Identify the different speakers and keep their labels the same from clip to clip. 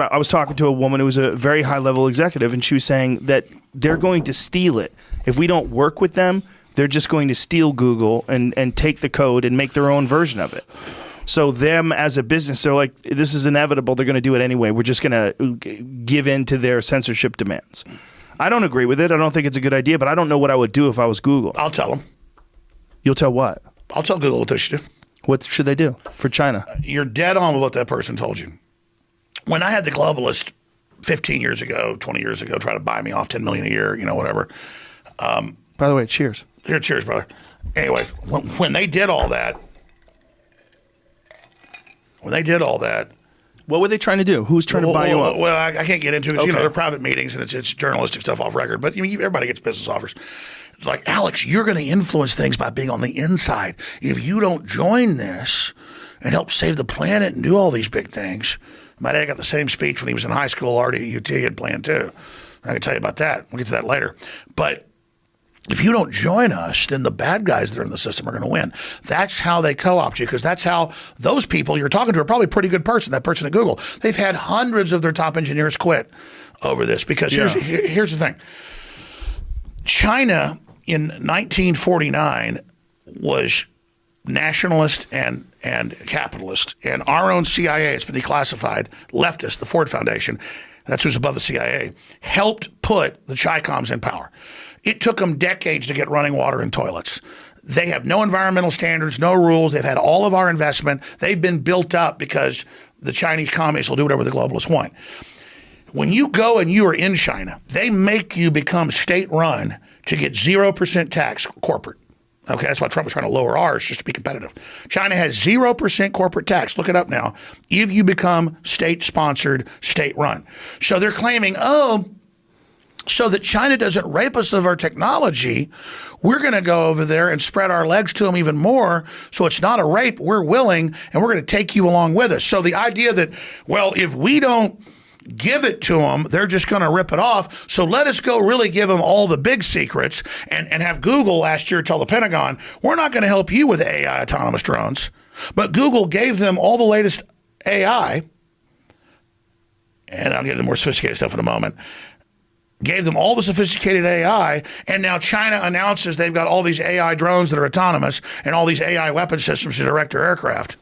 Speaker 1: I was talking to a woman who was a very high-level executive, and she was saying that they're going to steal it. If we don't work with them, they're just going to steal Google and take the code and make their own version of it. So them as a business, they're like, this is inevitable. They're going to do it anyway. We're just going to give in to their censorship demands. I don't agree with it. I don't think it's a good idea, but I don't know what I would do if I was Google.
Speaker 2: I'll tell them.
Speaker 1: You'll tell what?
Speaker 2: I'll tell Google what they should do.
Speaker 1: What should they do for China?
Speaker 2: You're dead on with what that person told you. When I had the globalists 15 years ago, 20 years ago, try to buy me off $10 million a year, whatever.
Speaker 1: By the way, cheers.
Speaker 2: Here, cheers, brother. Anyways, when they did all that,
Speaker 1: what were they trying to do? Who's trying to buy you off?
Speaker 2: Well, I can't get into it.
Speaker 1: Okay.
Speaker 2: They're private meetings and it's journalistic stuff off record. But everybody gets business offers. It's like, Alex, you're going to influence things by being on the inside. If you don't join this and help save the planet and do all these big things. My dad got the same speech when he was in high school. Already at UT had planned too. I can tell you about that. We'll get to that later. But if you don't join us, then the bad guys that are in the system are going to win. That's how they co-opt you, because that's how those people you're talking to are probably a pretty good person, that person at Google. They've had hundreds of their top engineers quit over this because here's the thing. China in 1949 was nationalist and capitalist, and our own CIA, it's been declassified, leftist, the Ford Foundation, that's who's above the CIA, helped put the Chi-Coms in power. It took them decades to get running water and toilets. They have no environmental standards, no rules. They've had all of our investment. They've been built up because the Chinese communists will do whatever the globalists want. When you go and you are in China, they make you become state-run to get 0% tax corporate. Okay, that's why Trump was trying to lower ours just to be competitive. China has 0% corporate tax. Look it up now. If you become state-sponsored, state-run. So they're claiming, so that China doesn't rape us of our technology, we're going to go over there and spread our legs to them even more. So it's not a rape. We're willing, and we're going to take you along with us. So the idea that, well, if we don't give it to them, they're just going to rip it off. So let us go really give them all the big secrets and have Google last year tell the Pentagon, we're not going to help you with AI autonomous drones. But Google gave them all the latest AI, and I'll get into more sophisticated stuff in a moment, gave them all the sophisticated AI, and now China announces they've got all these AI drones that are autonomous and all these AI weapon systems to direct their aircraft.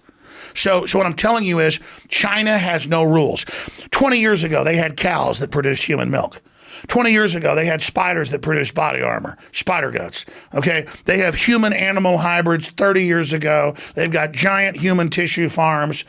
Speaker 2: So what I'm telling you is China has no rules. 20 years ago, they had cows that produced human milk. 20 years ago, they had spiders that produced body armor, spider guts. Okay, they have human-animal hybrids 30 years ago. They've got giant human tissue farms.